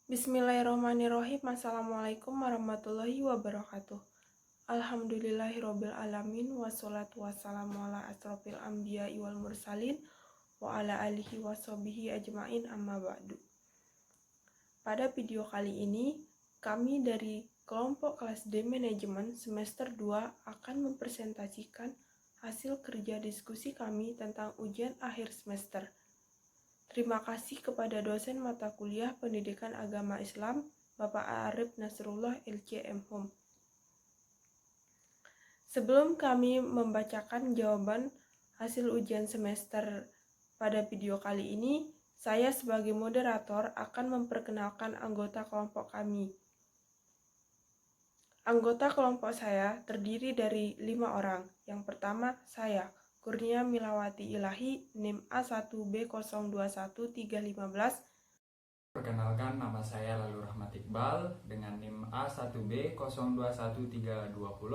Bismillahirrahmanirrahim. Assalamualaikum warahmatullahi wabarakatuh. Alhamdulillahirabbil alamin wassalatu wassalamu ala asrofil anbiya'i wal mursalin wa ala alihi washabihi ajmain amma ba'du. Pada video kali ini, kami dari kelompok kelas D Manajemen semester 2 akan mempresentasikan hasil kerja diskusi kami tentang ujian akhir semester. Terima kasih kepada dosen mata kuliah Pendidikan Agama Islam, Bapak Arif Nasrullah LCM Hum. Sebelum kami membacakan jawaban hasil ujian semester pada video kali ini, saya sebagai moderator akan memperkenalkan anggota kelompok kami. Anggota kelompok saya terdiri dari 5 orang. Yang pertama, saya, Kurnia Milawati Ilahi, NIM A1B021315. Perkenalkan, nama saya Lalu Rahmat Iqbal dengan NIM A1B021320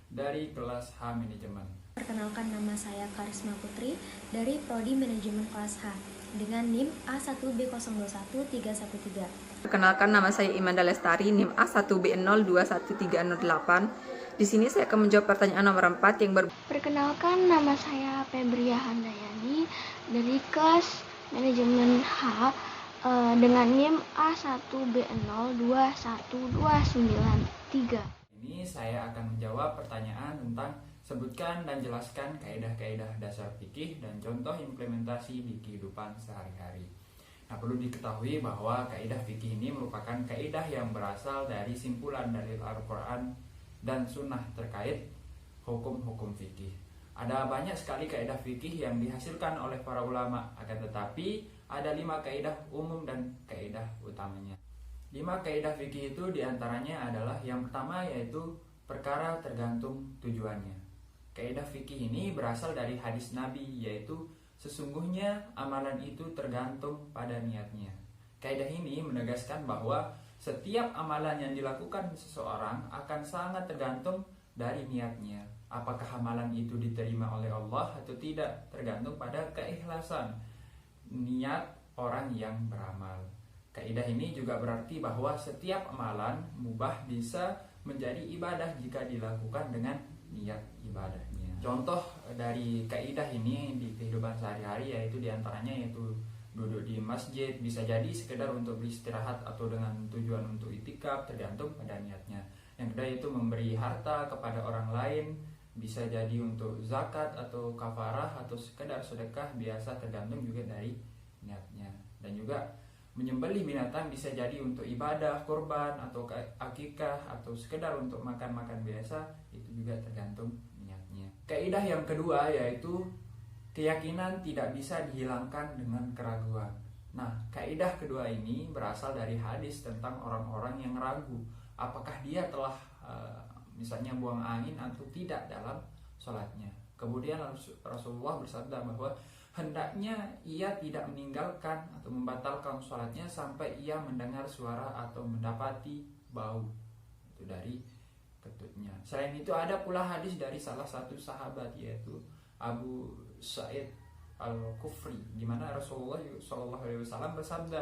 dari kelas H Manajemen. Perkenalkan, nama saya Karisma Putri dari Prodi Manajemen kelas H dengan NIM A1B021313. Perkenalkan, nama saya Imanda Lestari, NIM A1B021308. Di sini saya akan menjawab pertanyaan nomor 4 yang Perkenalkan, nama saya Febria Handayani dari kelas Manajemen H dengan NIM A1B021293. Ini saya akan menjawab pertanyaan tentang sebutkan dan jelaskan kaidah-kaidah dasar fikih dan contoh implementasi di kehidupan sehari-hari. Nah, perlu diketahui bahwa kaidah fikih ini merupakan kaidah yang berasal dari simpulan dalil Al-Quran dan sunnah terkait hukum-hukum fikih. Ada banyak sekali kaidah fikih yang dihasilkan oleh para ulama, akan tetapi ada 5 kaidah umum dan kaidah utamanya. 5 kaidah fikih itu diantaranya adalah yang pertama yaitu perkara tergantung tujuannya. Kaidah fikih ini berasal dari hadis Nabi, yaitu sesungguhnya amalan itu tergantung pada niatnya. Kaidah ini menegaskan bahwa setiap amalan yang dilakukan seseorang akan sangat tergantung dari niatnya. Apakah amalan itu diterima oleh Allah atau tidak, tergantung pada keikhlasan niat orang yang beramal. Kaidah ini juga berarti bahwa setiap amalan mubah bisa menjadi ibadah jika dilakukan dengan niat ibadahnya. Contoh dari kaidah ini di kehidupan sehari-hari yaitu diantaranya yaitu duduk di masjid, bisa jadi sekedar untuk beristirahat atau dengan tujuan untuk itikaf, tergantung pada niatnya. Yang kedua itu memberi harta kepada orang lain, bisa jadi untuk zakat atau kafarah atau sekedar sedekah, biasa tergantung juga dari niatnya. Dan juga menyembelih binatang bisa jadi untuk ibadah, kurban atau akikah atau sekedar untuk makan-makan biasa, itu juga tergantung niatnya. Kaidah yang kedua yaitu keyakinan tidak bisa dihilangkan dengan keraguan. Nah, kaidah kedua ini berasal dari hadis tentang orang-orang yang ragu apakah dia telah misalnya buang angin atau tidak dalam sholatnya. Kemudian Rasulullah bersabda bahwa hendaknya ia tidak meninggalkan atau membatalkan sholatnya sampai ia mendengar suara atau mendapati bau itu dari ketutnya. Selain itu ada pula hadis dari salah satu sahabat yaitu Abu Sa'id Al-Kufri, di mana Rasulullah SAW bersabda,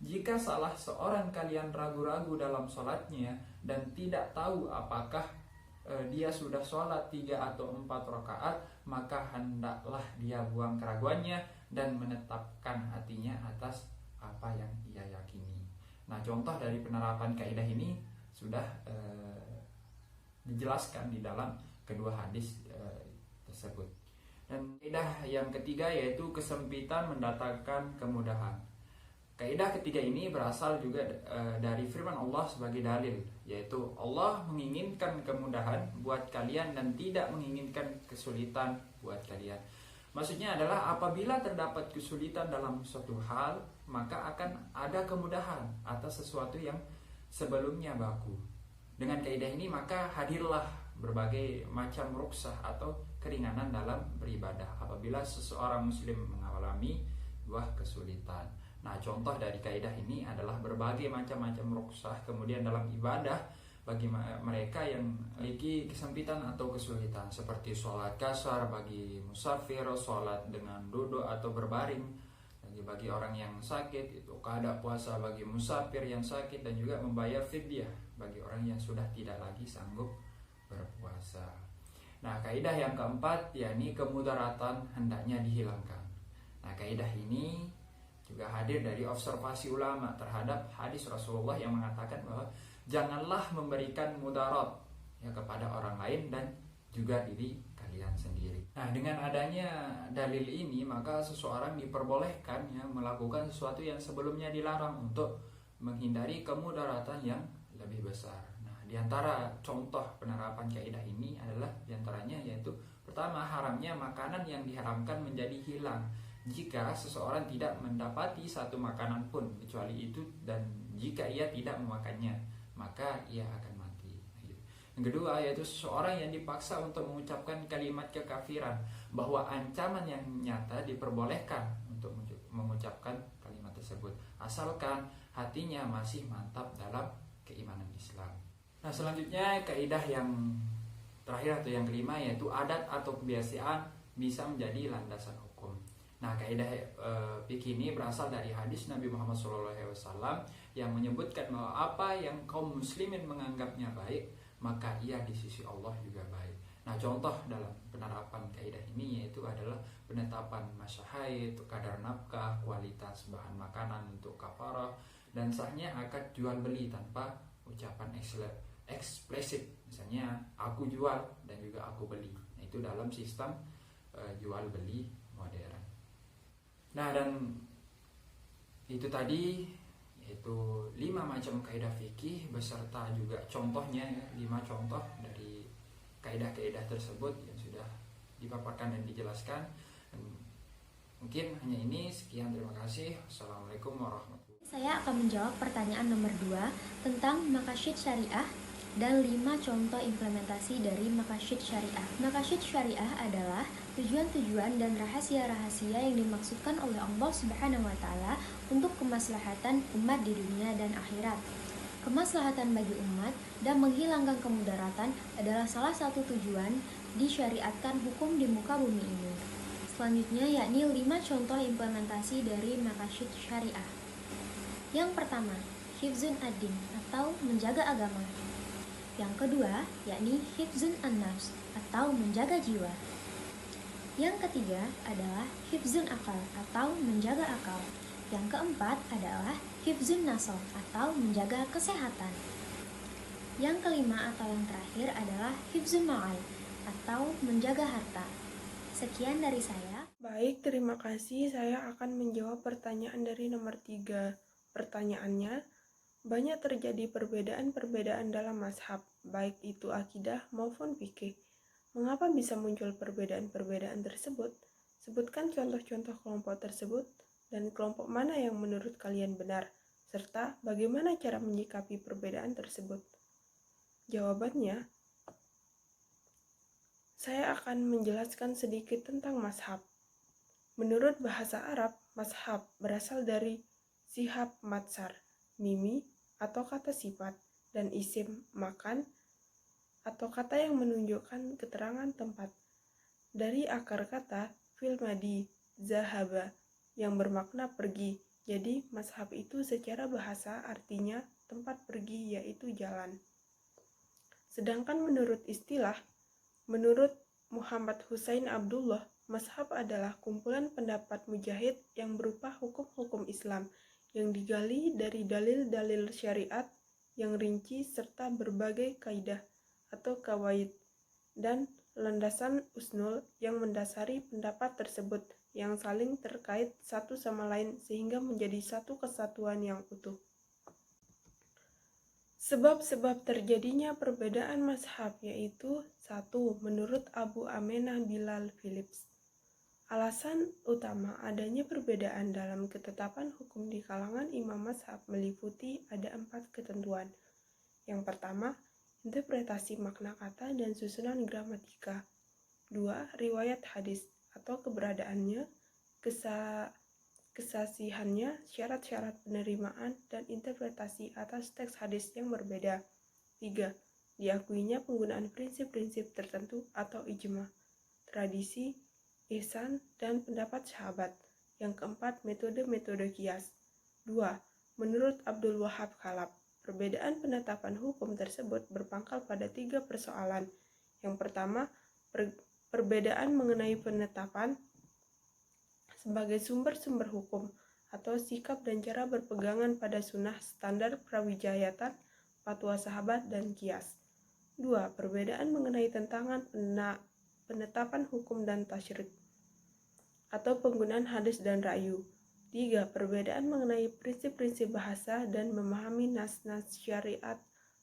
jika salah seorang kalian ragu-ragu dalam sholatnya dan tidak tahu apakah dia sudah sholat 3 atau 4 rakaat, maka hendaklah dia buang keraguannya dan menetapkan hatinya atas apa yang ia yakini. Nah, contoh dari penerapan kaidah ini sudah dijelaskan di dalam kedua hadis tersebut. Dan kaidah yang ketiga yaitu kesempitan mendatangkan kemudahan. Kaidah ketiga ini berasal juga dari firman Allah sebagai dalil, yaitu Allah menginginkan kemudahan buat kalian dan tidak menginginkan kesulitan buat kalian. Maksudnya adalah apabila terdapat kesulitan dalam suatu hal, maka akan ada kemudahan atas sesuatu yang sebelumnya baku. Dengan kaidah ini maka hadirlah berbagai macam ruksah atau keringanan dalam beribadah apabila seseorang muslim mengalami buah kesulitan. Nah, contoh dari kaidah ini adalah berbagai macam-macam ruksah kemudian dalam ibadah bagi mereka yang memiliki kesempitan atau kesulitan, seperti sholat kasar bagi musafir, sholat dengan duduk atau berbaring, dan bagi orang yang sakit, itu qada puasa bagi musafir yang sakit, dan juga membayar fidyah bagi orang yang sudah tidak lagi sanggup berpuasa. Nah, kaidah yang keempat yakni kemudaratan hendaknya dihilangkan. Nah, kaidah ini juga hadir dari observasi ulama terhadap hadis Rasulullah yang mengatakan bahwa janganlah memberikan mudarat ya kepada orang lain dan juga diri kalian sendiri. Nah, dengan adanya dalil ini maka seseorang diperbolehkan ya melakukan sesuatu yang sebelumnya dilarang untuk menghindari kemudaratan yang lebih besar. Nah, di antara contoh penerapan kaidah ini adalah diantaranya yaitu pertama, haramnya makanan yang diharamkan menjadi hilang jika seseorang tidak mendapati satu makanan pun kecuali itu, dan jika ia tidak memakannya maka ia akan mati. Yang kedua yaitu seseorang yang dipaksa untuk mengucapkan kalimat kekafiran, bahwa ancaman yang nyata diperbolehkan untuk mengucapkan kalimat tersebut asalkan hatinya masih mantap dalam keimanan Islam. Nah, selanjutnya kaidah yang terakhir atau yang kelima yaitu adat atau kebiasaan bisa menjadi landasan hukum. Nah, kaidah fikih ini berasal dari hadis Nabi Muhammad SAW yang menyebutkan bahwa apa yang kaum muslimin menganggapnya baik, maka ia di sisi Allah juga baik. Nah, contoh dalam penerapan kaidah ini yaitu adalah penetapan masa haid, kadar nafkah, kualitas bahan makanan untuk kafarah, dan sahnya akad jual beli tanpa ucapan eksplisit, misalnya aku jual dan juga aku beli. Nah, itu dalam sistem jual beli modern. Nah, dan itu tadi yaitu 5 macam kaidah fikih beserta juga contohnya ya, 5 contoh dari kaidah-kaidah tersebut yang sudah dipaparkan dan dijelaskan. Dan mungkin hanya ini, sekian, terima kasih. Assalamualaikum warahmatullahi wabarakatuh. Saya akan menjawab pertanyaan nomor 2 tentang maqasid syariah dan 5 contoh implementasi dari maqasid syariah. Maqasid syariah adalah tujuan-tujuan dan rahasia-rahasia yang dimaksudkan oleh Allah Subhanahu wa taala untuk kemaslahatan umat di dunia dan akhirat. Kemaslahatan bagi umat dan menghilangkan kemudaratan adalah salah satu tujuan disyariatkan hukum di muka bumi ini. Selanjutnya yakni 5 contoh implementasi dari maqasid syariah. Yang pertama, hifzun ad-din atau menjaga agama. Yang kedua, yakni hifzun an-nafs atau menjaga jiwa. Yang ketiga adalah hifzun akal atau menjaga akal. Yang keempat adalah hifzun nasab atau menjaga kesehatan. Yang kelima atau yang terakhir adalah hifzun ma'al atau menjaga harta. Sekian dari saya. Baik, terima kasih. Saya akan menjawab pertanyaan dari nomor 3. Pertanyaannya, banyak terjadi perbedaan-perbedaan dalam mazhab, baik itu akidah maupun fikih. Mengapa bisa muncul perbedaan-perbedaan tersebut? Sebutkan contoh-contoh kelompok tersebut dan kelompok mana yang menurut kalian benar, serta bagaimana cara menyikapi perbedaan tersebut. Jawabannya, saya akan menjelaskan sedikit tentang mazhab. Menurut bahasa Arab, mazhab berasal dari sihab matsar, mimi atau kata sifat, dan isim makan atau kata yang menunjukkan keterangan tempat. Dari akar kata fil madi, zahaba, yang bermakna pergi. Jadi mazhab itu secara bahasa artinya tempat pergi, yaitu jalan. Sedangkan menurut istilah, menurut Muhammad Husain Abdullah, mazhab adalah kumpulan pendapat mujahid yang berupa hukum-hukum Islam yang digali dari dalil-dalil syariat yang rinci serta berbagai kaidah atau kawaid dan landasan usnul yang mendasari pendapat tersebut yang saling terkait satu sama lain sehingga menjadi satu kesatuan yang utuh. Sebab-sebab terjadinya perbedaan mazhab yaitu 1. Menurut Abu Amenah Bilal Philips, alasan utama adanya perbedaan dalam ketetapan hukum di kalangan imam mazhab meliputi ada 4 ketentuan. Yang pertama, interpretasi makna kata dan susunan gramatika. 2. Riwayat hadis atau keberadaannya, kesasihannya, syarat-syarat penerimaan, dan interpretasi atas teks hadis yang berbeda. 3. Diakuinya penggunaan prinsip-prinsip tertentu atau ijma, tradisi, ihsan, dan pendapat sahabat. Yang keempat, metode-metode kias. 2. Menurut Abdul Wahab Khalaf, perbedaan penetapan hukum tersebut berpangkal pada 3 persoalan. Yang pertama, perbedaan mengenai penetapan sebagai sumber-sumber hukum atau sikap dan cara berpegangan pada sunnah, standar prawijayatan, fatwa sahabat, dan kias. 2. Perbedaan mengenai tentangan penetapan hukum dan tasyrik atau penggunaan hadis dan ra'yu. 3. Perbedaan mengenai prinsip-prinsip bahasa dan memahami nas-nas syariat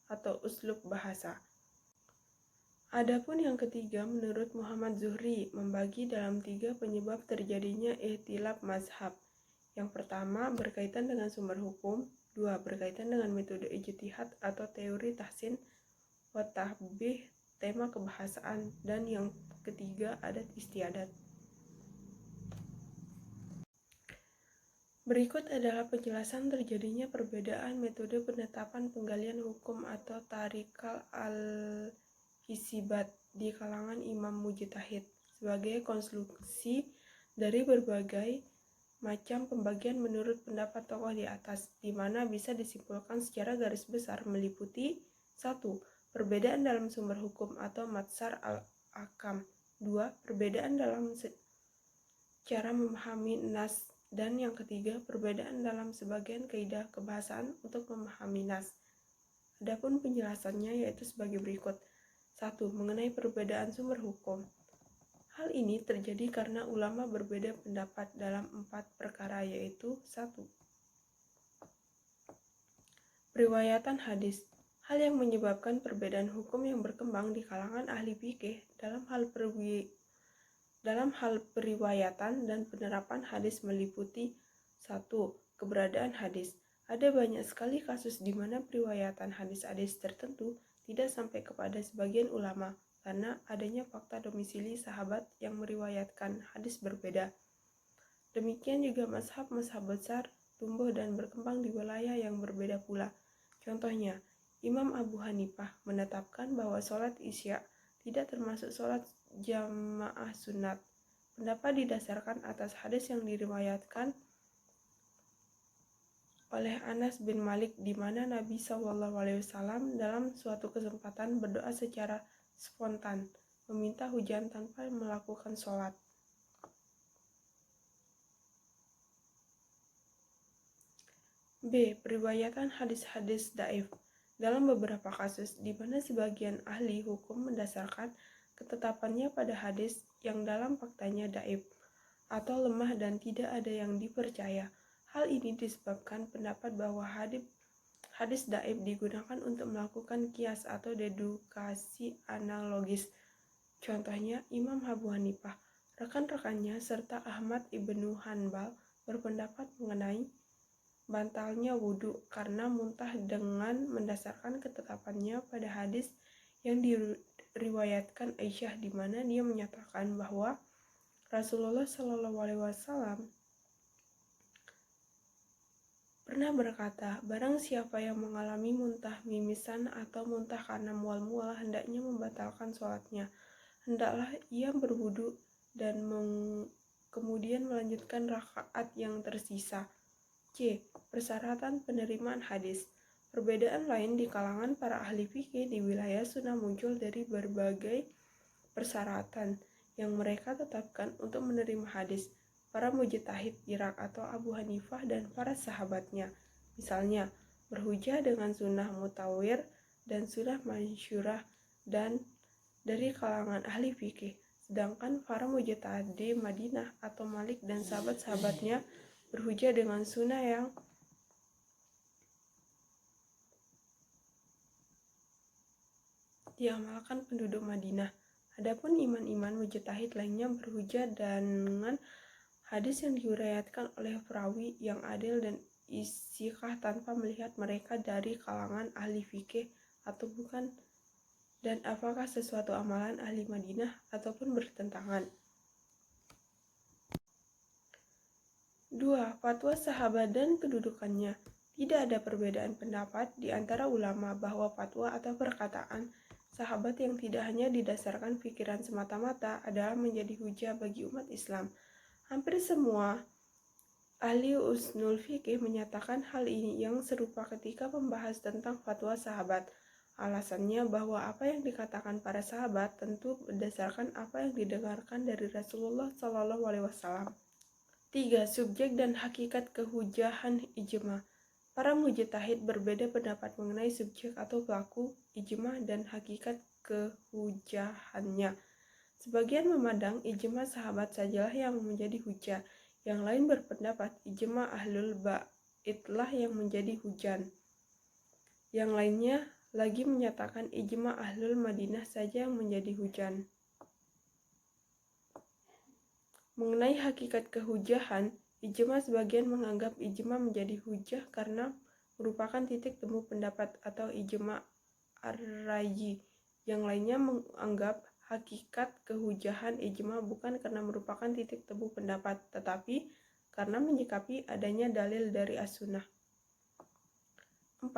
atau uslub bahasa. Adapun yang ketiga, menurut Muhammad Zuhri, membagi dalam 3 penyebab terjadinya ihtilaf mazhab. Yang pertama, berkaitan dengan sumber hukum. 2. Berkaitan dengan metode ijtihad atau teori tahsin wa tahbih, tema kebahasaan. Dan yang ketiga, adat istiadat. Berikut adalah penjelasan terjadinya perbedaan metode penetapan penggalian hukum atau tarikal al-hisibat di kalangan imam mujtahid sebagai konstruksi dari berbagai macam pembagian menurut pendapat tokoh di atas, di mana bisa disimpulkan secara garis besar meliputi 1. Perbedaan dalam sumber hukum atau matsar al-akam. 2. Perbedaan dalam cara memahami nas. Dan yang ketiga, perbedaan dalam sebagian kaidah kebahasaan untuk memahami nas. Adapun penjelasannya yaitu sebagai berikut. 1. Mengenai perbedaan sumber hukum. Hal ini terjadi karena ulama berbeda pendapat dalam 4 perkara, yaitu 1. Periwayatan hadis. Hal yang menyebabkan perbedaan hukum yang berkembang di kalangan ahli fikih dalam hal periwayatan dan penerapan hadis meliputi 1. Keberadaan hadis. Ada banyak sekali kasus di mana periwayatan hadis-hadis tertentu tidak sampai kepada sebagian ulama karena adanya fakta domisili sahabat yang meriwayatkan hadis berbeda. Demikian juga mazhab-mazhab besar tumbuh dan berkembang di wilayah yang berbeda pula. Contohnya, Imam Abu Hanifah menetapkan bahwa sholat isya tidak termasuk sholat jamaah sunat. Pendapat didasarkan atas hadis yang diriwayatkan oleh Anas bin Malik di mana Nabi SAW dalam suatu kesempatan berdoa secara spontan, meminta hujan tanpa melakukan sholat. B. Periwayatan hadis-hadis dhaif. Dalam beberapa kasus di mana sebagian ahli hukum mendasarkan ketetapannya pada hadis yang dalam faktanya dhaif atau lemah dan tidak ada yang dipercaya. Hal ini disebabkan pendapat bahwa hadis dhaif digunakan untuk melakukan kias atau dedukasi analogis. Contohnya, Imam Abu Hanifah, rekan-rekannya serta Ahmad ibnu Hanbal berpendapat mengenai bantalnya wudhu karena muntah dengan mendasarkan ketetapannya pada hadis yang diriwayatkan Aisyah di mana dia menyatakan bahwa Rasulullah SAW pernah berkata, barang siapa yang mengalami muntah mimisan atau muntah karena mual-mual hendaknya membatalkan sholatnya. Hendaklah ia berwudu dan kemudian melanjutkan rakaat yang tersisa. C. Persyaratan penerimaan hadis. Perbedaan lain di kalangan para ahli fikih di wilayah sunnah muncul dari berbagai persyaratan yang mereka tetapkan untuk menerima hadis. Para mujtahid Irak atau Abu Hanifah dan para sahabatnya, misalnya berhujjah dengan sunnah mutawir dan sunnah mansyurah dan dari kalangan ahli fikih, sedangkan para mujtahid di Madinah atau Malik dan sahabat-sahabatnya berhujjah dengan sunnah yang diamalkan penduduk Madinah. Adapun iman-iman mujtahid lainnya berhujjah dengan hadis yang diriwayatkan oleh perawi yang adil dan istiqah tanpa melihat mereka dari kalangan ahli fikih atau bukan dan apakah sesuatu amalan ahli Madinah ataupun bertentangan. 2. Fatwa sahabat dan kedudukannya. Tidak ada perbedaan pendapat di antara ulama bahwa fatwa atau perkataan sahabat yang tidak hanya didasarkan pikiran semata-mata adalah menjadi hujah bagi umat Islam. Hampir semua Ahli usul fikih menyatakan hal ini yang serupa ketika membahas tentang fatwa sahabat. Alasannya bahwa apa yang dikatakan para sahabat tentu berdasarkan apa yang didengarkan dari Rasulullah SAW. 3. Subjek dan hakikat kehujahan ijma. Para mujtahid berbeda pendapat mengenai subjek atau pelaku ijma dan hakikat kehujahannya. Sebagian memandang ijma sahabat sajalah yang menjadi hujah. Yang lain berpendapat ijma ahlul baitlah yang menjadi hujan. Yang lainnya lagi menyatakan ijma ahlul Madinah saja yang menjadi hujan. Mengenai hakikat kehujahan, ijma sebagian menganggap ijma menjadi hujah karena merupakan titik temu pendapat atau ijma ar-ra'yi. Yang lainnya menganggap hakikat kehujahan ijma bukan karena merupakan titik temu pendapat, tetapi karena menyikapi adanya dalil dari as-sunnah. 4.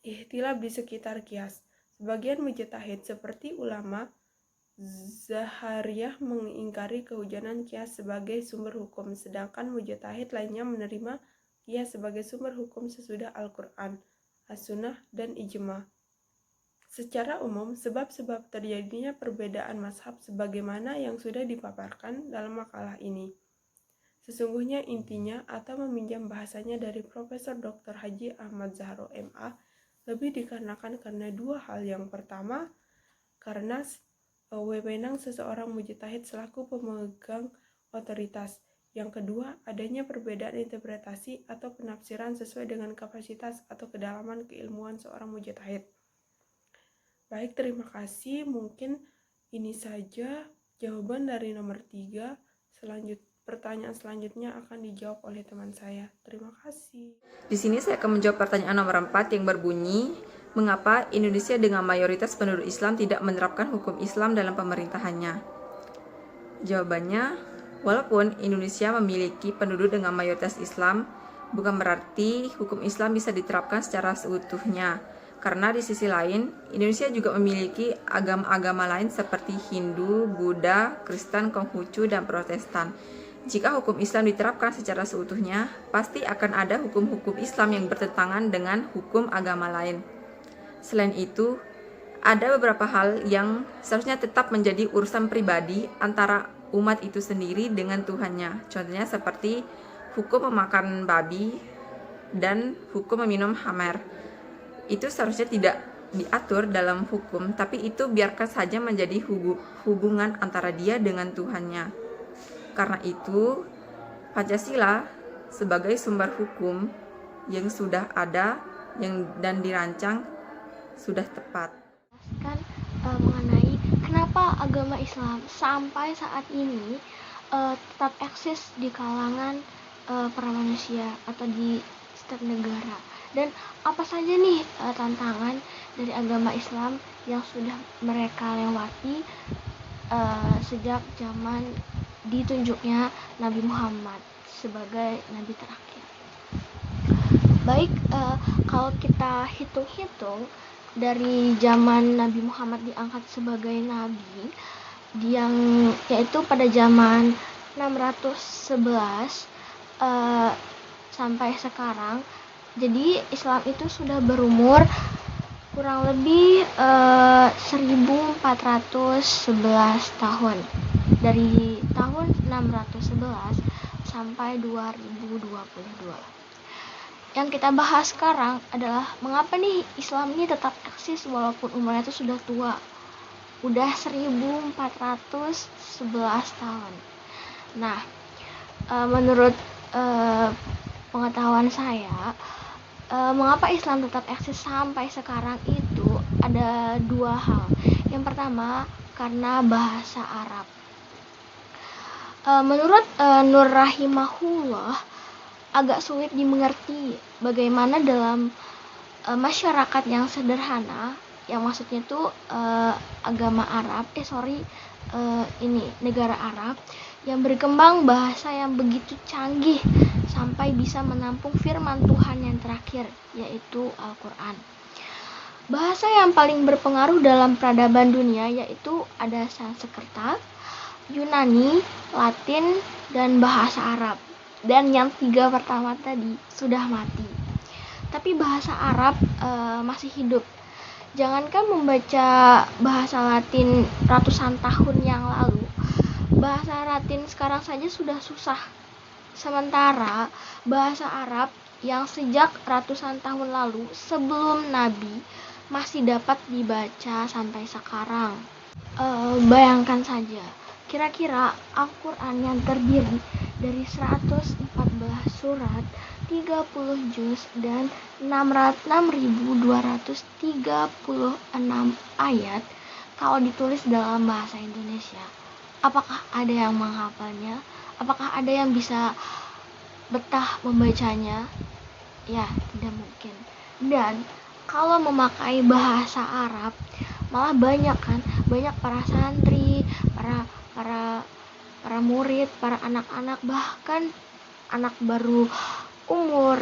Ikhtilaf di sekitar qiyas. Sebagian mujtahid seperti ulama Zahariyah mengingkari kehujanan qiyas sebagai sumber hukum, sedangkan mujtahid lainnya menerima qiyas sebagai sumber hukum sesudah Al-Quran, as-sunnah, dan ijma. Secara umum, sebab-sebab terjadinya perbedaan mazhab sebagaimana yang sudah dipaparkan dalam makalah ini. Sesungguhnya intinya atau meminjam bahasanya dari Profesor Dr. Haji Ahmad Zahro MA, lebih dikarenakan karena dua hal. Yang pertama, karena wewenang seseorang mujtahid selaku pemegang otoritas. Yang kedua, adanya perbedaan interpretasi atau penafsiran sesuai dengan kapasitas atau kedalaman keilmuan seorang mujtahid. Baik, terima kasih. Mungkin ini saja jawaban dari nomor 3. Pertanyaan selanjutnya akan dijawab oleh teman saya. Terima kasih. Di sini saya akan menjawab pertanyaan nomor 4 yang berbunyi, mengapa Indonesia dengan mayoritas penduduk Islam tidak menerapkan hukum Islam dalam pemerintahannya? Jawabannya, walaupun Indonesia memiliki penduduk dengan mayoritas Islam, bukan berarti hukum Islam bisa diterapkan secara seutuhnya. Karena di sisi lain, Indonesia juga memiliki agama-agama lain seperti Hindu, Buddha, Kristen, Konghucu, dan Protestan. Jika hukum Islam diterapkan secara seutuhnya, pasti akan ada hukum-hukum Islam yang bertentangan dengan hukum agama lain. Selain itu, ada beberapa hal yang seharusnya tetap menjadi urusan pribadi antara umat itu sendiri dengan Tuhannya. Contohnya seperti hukum memakan babi dan hukum meminum khamar. Itu seharusnya tidak diatur dalam hukum, tapi itu biarkan saja menjadi hubungan antara dia dengan Tuhannya. Karena itu, Pancasila sebagai sumber hukum yang sudah ada dan dirancang sudah tepat. Mengenai kenapa agama Islam sampai saat ini tetap eksis di kalangan para manusia atau di setiap negara, dan apa saja nih tantangan dari agama Islam yang sudah mereka lewati sejak zaman ditunjuknya Nabi Muhammad sebagai Nabi terakhir. Baik, kalau kita hitung-hitung dari zaman Nabi Muhammad diangkat sebagai Nabi, yaitu pada zaman 611 sampai sekarang. Jadi Islam itu sudah berumur kurang lebih 1411 tahun. Dari tahun 611 sampai 2022. Yang kita bahas sekarang adalah mengapa nih Islam ini tetap eksis walaupun umurnya itu sudah tua. Udah 1411 tahun. Nah, menurut pengetahuan saya, mengapa Islam tetap eksis sampai sekarang itu ada dua hal. Yang pertama, karena bahasa Arab. Menurut Nur Rahimahullah, agak sulit dimengerti bagaimana dalam masyarakat yang sederhana, yang maksudnya itu agama Arab, negara Arab, yang berkembang bahasa yang begitu canggih sampai bisa menampung firman Tuhan yang terakhir, yaitu Al-Quran. Bahasa yang paling berpengaruh dalam peradaban dunia yaitu ada Sanskerta, Yunani, Latin, dan bahasa Arab. Dan yang 3 pertama tadi sudah mati. Tapi bahasa Arab masih hidup. Jangankan membaca bahasa Latin ratusan tahun yang lalu, bahasa Latin sekarang saja sudah susah. Sementara bahasa Arab yang sejak ratusan tahun lalu sebelum Nabi masih dapat dibaca sampai sekarang. Bayangkan saja, kira-kira Al-Quran yang terdiri dari 114 surat, 30 juz, dan 6.236 ayat kalau ditulis dalam bahasa Indonesia, apakah ada yang menghafalnya? Apakah ada yang bisa betah membacanya? Ya, tidak mungkin. Dan kalau memakai bahasa Arab, malah banyak para santri, para murid, para anak-anak, bahkan anak baru umur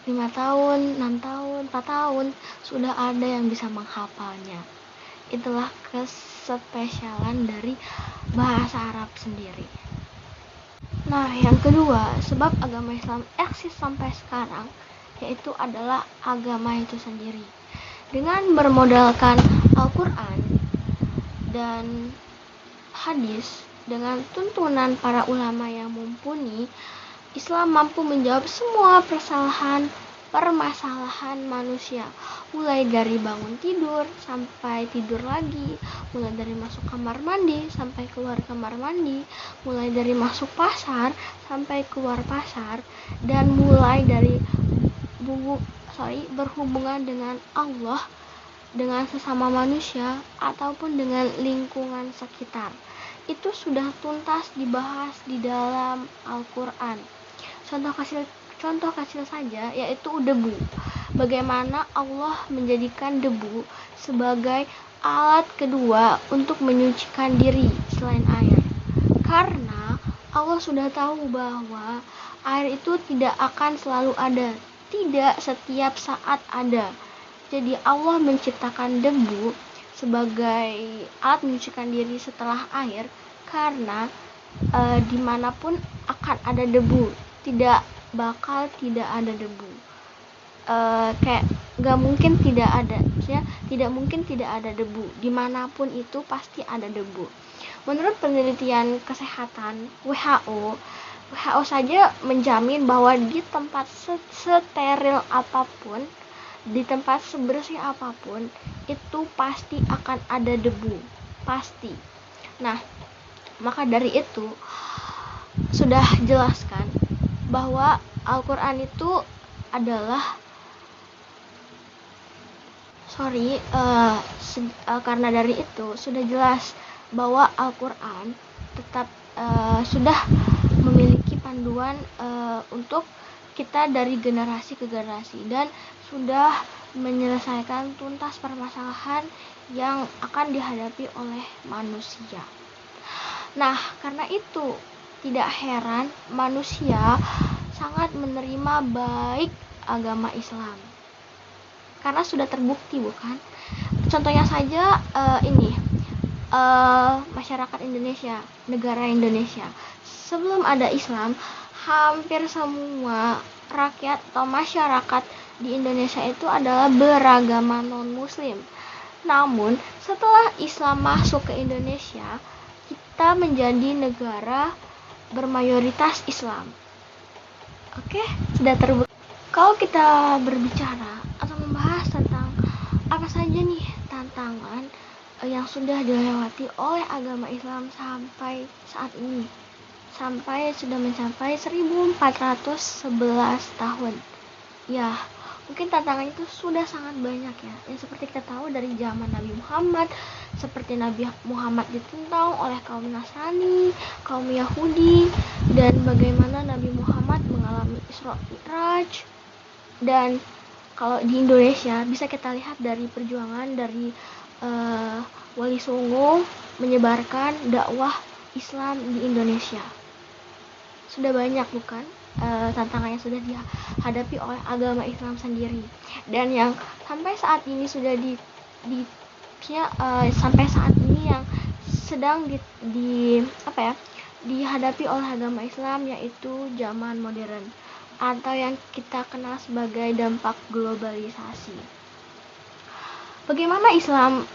5 tahun, 6 tahun, 4 tahun sudah ada yang bisa menghafalnya. Itulah kespesialan dari bahasa Arab sendiri. Nah, yang kedua, sebab agama Islam eksis sampai sekarang, yaitu adalah agama itu sendiri. Dengan bermodalkan Al-Quran dan hadis, dengan tuntunan para ulama yang mumpuni, Islam mampu menjawab semua permasalahan manusia, mulai dari bangun tidur sampai tidur lagi, mulai dari masuk kamar mandi sampai keluar kamar mandi, mulai dari masuk pasar sampai keluar pasar, dan mulai dari berhubungan dengan Allah, dengan sesama manusia, ataupun dengan lingkungan sekitar. Itu sudah tuntas dibahas di dalam Al-Quran. Contoh kecil saja, yaitu debu. Bagaimana Allah menjadikan debu sebagai alat kedua untuk menyucikan diri selain air. Karena Allah sudah tahu bahwa air itu tidak akan selalu ada, tidak setiap saat ada. Jadi Allah menciptakan debu sebagai alat menyucikan diri setelah air, karena dimanapun akan ada debu, tidak bakal tidak ada debu. Kayak gak mungkin tidak ada, maksudnya tidak mungkin tidak ada debu, dimanapun itu pasti ada debu. Menurut penelitian kesehatan WHO saja menjamin bahwa di tempat steril apapun, di tempat sebersih apapun, itu pasti akan ada debu, pasti. Nah, maka dari itu sudah jelaskan bahwa Al-Quran itu adalah karena dari itu sudah jelas bahwa Al-Quran tetap sudah memiliki panduan untuk kita dari generasi ke generasi, dan sudah menyelesaikan tuntas permasalahan yang akan dihadapi oleh manusia. Nah, karena itu tidak heran manusia sangat menerima baik agama Islam, karena sudah terbukti, bukan? Contohnya saja masyarakat Indonesia, negara Indonesia. Sebelum ada Islam, hampir semua rakyat atau masyarakat di Indonesia itu adalah beragama non-muslim. Namun, setelah Islam masuk ke Indonesia, kita menjadi negara bermayoritas Islam. Oke, sudah terbukti. Kalau kita berbicara atau membahas tentang apa saja nih tantangan yang sudah dilewati oleh agama Islam sampai saat ini, sampai sudah mencapai 1411 tahun. Ya, mungkin tantangan itu sudah sangat banyak ya. Yang seperti kita tahu dari zaman Nabi Muhammad, seperti Nabi Muhammad ditentang oleh kaum Nasrani, kaum Yahudi, dan bagaimana Nabi Muhammad mengalami Isra Mi'raj. Dan kalau di Indonesia bisa kita lihat dari perjuangan dari Wali Songo menyebarkan dakwah Islam di Indonesia. Sudah banyak, bukan, tantangan yang sudah dihadapi oleh agama Islam sendiri, dan yang sampai saat ini sudah sampai saat ini yang sedang dihadapi oleh agama Islam, yaitu zaman modern atau yang kita kenal sebagai dampak globalisasi. Bagaimana Islam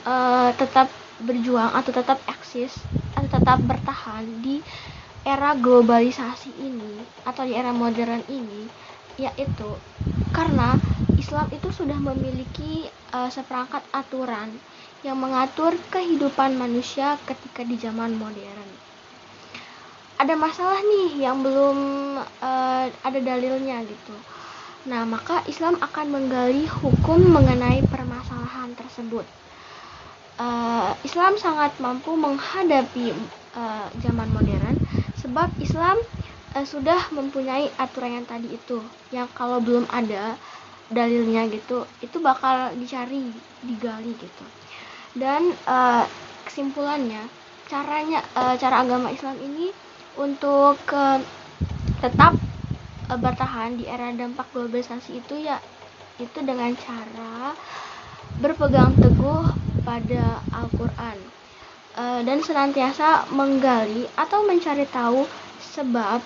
tetap berjuang atau tetap eksis atau tetap bertahan di era globalisasi ini atau di era modern ini, yaitu karena Islam itu sudah memiliki seperangkat aturan yang mengatur kehidupan manusia ketika di zaman modern. Ada masalah nih yang belum ada dalilnya gitu. Nah, maka Islam akan menggali hukum mengenai permasalahan tersebut. Islam sangat mampu menghadapi zaman modern sebab Islam sudah mempunyai aturan yang tadi itu, yang kalau belum ada dalilnya gitu, itu bakal dicari, digali gitu. Dan kesimpulannya, cara agama Islam ini untuk tetap bertahan di era dampak globalisasi itu, ya itu dengan cara berpegang teguh pada Al-Quran dan senantiasa menggali atau mencari tahu sebab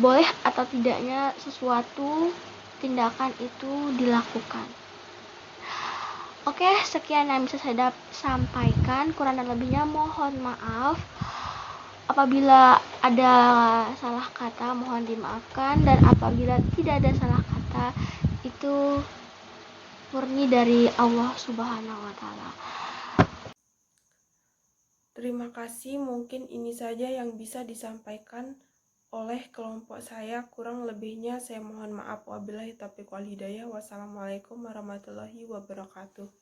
boleh atau tidaknya sesuatu tindakan itu dilakukan. Oke, sekian yang bisa saya sampaikan. Kurang dan lebihnya mohon maaf. Apabila ada salah kata mohon dimaafkan, dan apabila tidak ada salah kata itu murni dari Allah Subhanahu wa Ta'ala. Terima kasih, mungkin ini saja yang bisa disampaikan oleh kelompok saya. Kurang lebihnya saya mohon maaf. Wabillahi taufiq wal hidayah. Wassalamualaikum warahmatullahi wabarakatuh.